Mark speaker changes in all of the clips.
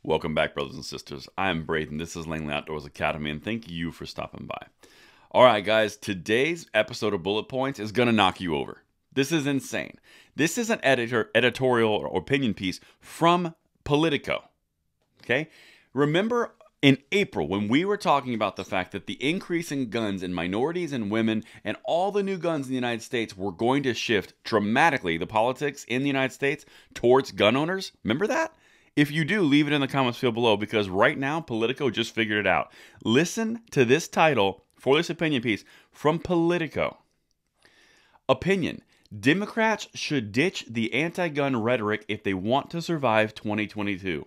Speaker 1: Welcome back, brothers and sisters. I am Braden. This is Langley Outdoors Academy, and thank you for stopping by. All right, guys, today's episode of Bullet Points is going to knock you over. This is insane. This is an editorial or opinion piece from Politico. Okay? Remember in April when we were talking about the fact that the increase in guns in minorities and women and all the new guns in the United States were going to shift dramatically the politics in the United States towards gun owners? Remember that? If you do, leave it in the comments field below because right now, Politico just figured it out. Listen to this title for this opinion piece from Politico. Opinion: Democrats should ditch the anti-gun rhetoric if they want to survive 2022.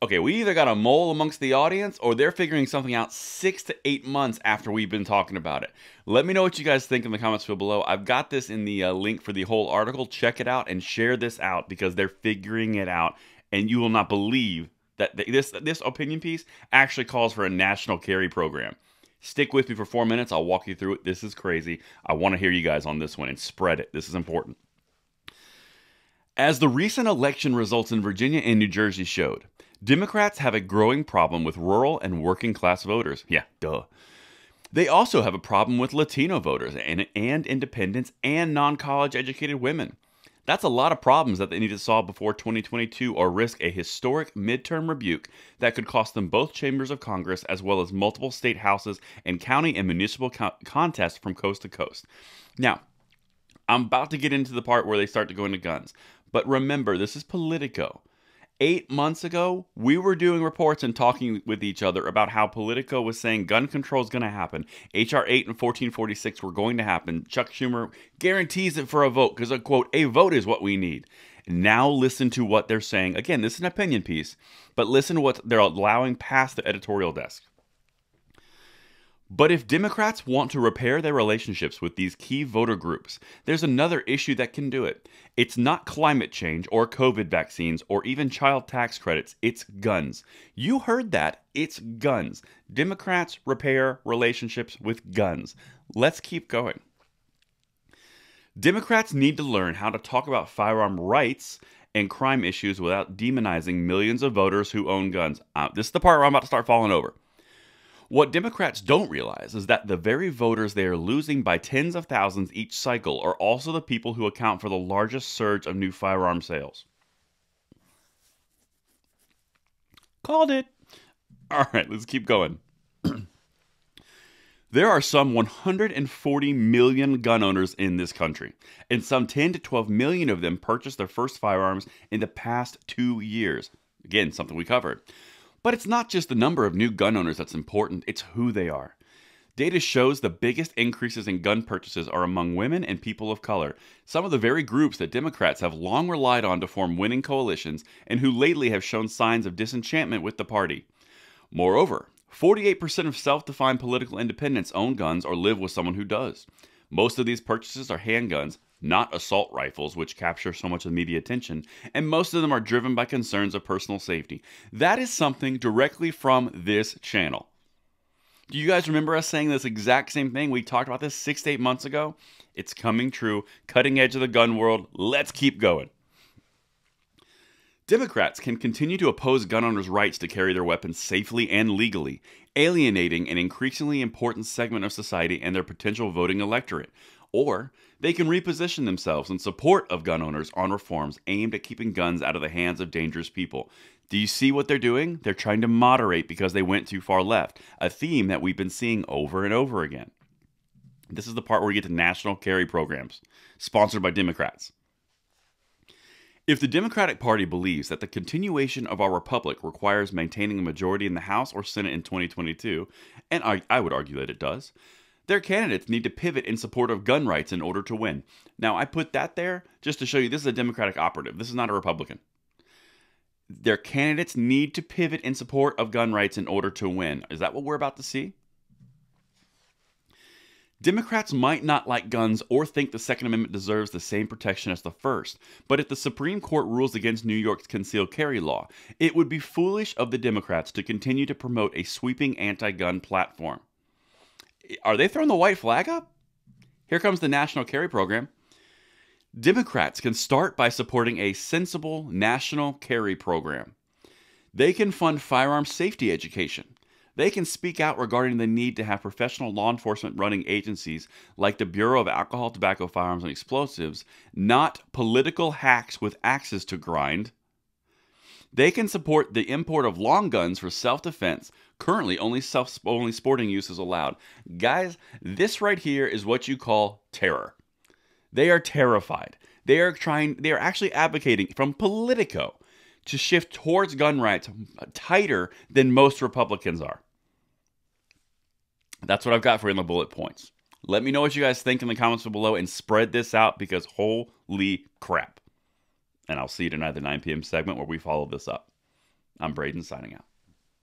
Speaker 1: Okay, we either got a mole amongst the audience or they're figuring something out 6 to 8 months after we've been talking about it. Let me know what you guys think in the comments field below. I've got this in the link for the whole article. Check it out and share this out because they're figuring it out. And you will not believe that this opinion piece actually calls for a national carry program. Stick with me for 4 minutes. I'll walk you through it. This is crazy. I want to hear you guys on this one and spread it. This is important. As the recent election results in Virginia and New Jersey showed, Democrats have a growing problem with rural and working class voters. Yeah, duh. They also have a problem with Latino voters and independents and non-college educated women. That's a lot of problems that they need to solve before 2022 or risk a historic midterm rebuke that could cost them both chambers of Congress as well as multiple state houses and county and municipal contests from coast to coast. Now, I'm about to get into the part where they start to go into guns. But remember, this is Politico. 8 months ago, we were doing reports and talking with each other about how Politico was saying gun control is going to happen. H.R. 8 and 1446 were going to happen. Chuck Schumer guarantees it for a vote because, quote, a vote is what we need. Now listen to what they're saying. Again, this is an opinion piece, but listen to what they're allowing past the editorial desk. But if Democrats want to repair their relationships with these key voter groups, there's another issue that can do it. It's not climate change or COVID vaccines or even child tax credits. It's guns. You heard that. It's guns. Democrats repair relationships with guns. Let's keep going. Democrats need to learn how to talk about firearm rights and crime issues without demonizing millions of voters who own guns. This is the part where I'm about to start falling over. What Democrats don't realize is that the very voters they are losing by tens of thousands each cycle are also the people who account for the largest surge of new firearm sales. Called it. All right, let's keep going. There are some 140 million gun owners in this country, and some 10 to 12 million of them purchased their first firearms in the past 2 years. Again, something we covered. But it's not just the number of new gun owners that's important, it's who they are. Data shows the biggest increases in gun purchases are among women and people of color, some of the very groups that Democrats have long relied on to form winning coalitions and who lately have shown signs of disenchantment with the party. Moreover, 48% of self-defined political independents own guns or live with someone who does. Most of these purchases are handguns, not assault rifles, which capture so much of media attention, and most of them are driven by concerns of personal safety. That is something directly from this channel. Do you guys remember us saying this exact same thing? We talked about this 6 to 8 months ago. It's coming true. Cutting edge of the gun world. Let's keep going. Democrats can continue to oppose gun owners' rights to carry their weapons safely and legally, alienating an increasingly important segment of society and their potential voting electorate. Or they can reposition themselves in support of gun owners on reforms aimed at keeping guns out of the hands of dangerous people. Do you see what they're doing? They're trying to moderate because they went too far left, a theme that we've been seeing over and over again. This is the part where we get to national carry programs, sponsored by Democrats. If the Democratic Party believes that the continuation of our republic requires maintaining a majority in the House or Senate in 2022, and I would argue that it does, their candidates need to pivot in support of gun rights in order to win. Now, I put that there just to show you this is a Democratic operative. This is not a Republican. Their candidates need to pivot in support of gun rights in order to win. Is that what we're about to see? Democrats might not like guns or think the Second Amendment deserves the same protection as the First, but if the Supreme Court rules against New York's concealed carry law, it would be foolish of the Democrats to continue to promote a sweeping anti-gun platform. Are they throwing the white flag up? Here comes the national carry program. Democrats can start by supporting a sensible national carry program. They can fund firearm safety education. They can speak out regarding the need to have professional law enforcement running agencies like the Bureau of Alcohol, Tobacco, Firearms, and Explosives, not political hacks with axes to grind. They can support the import of long guns for self-defense. Currently, only sporting use is allowed. Guys, this right here is what you call terror. They are terrified. They are actually advocating from Politico to shift towards gun rights tighter than most Republicans are. That's what I've got for you in the bullet points. Let me know what you guys think in the comments below and spread this out because holy crap. And I'll see you tonight at the 9 p.m. segment where we follow this up. I'm Braden signing out.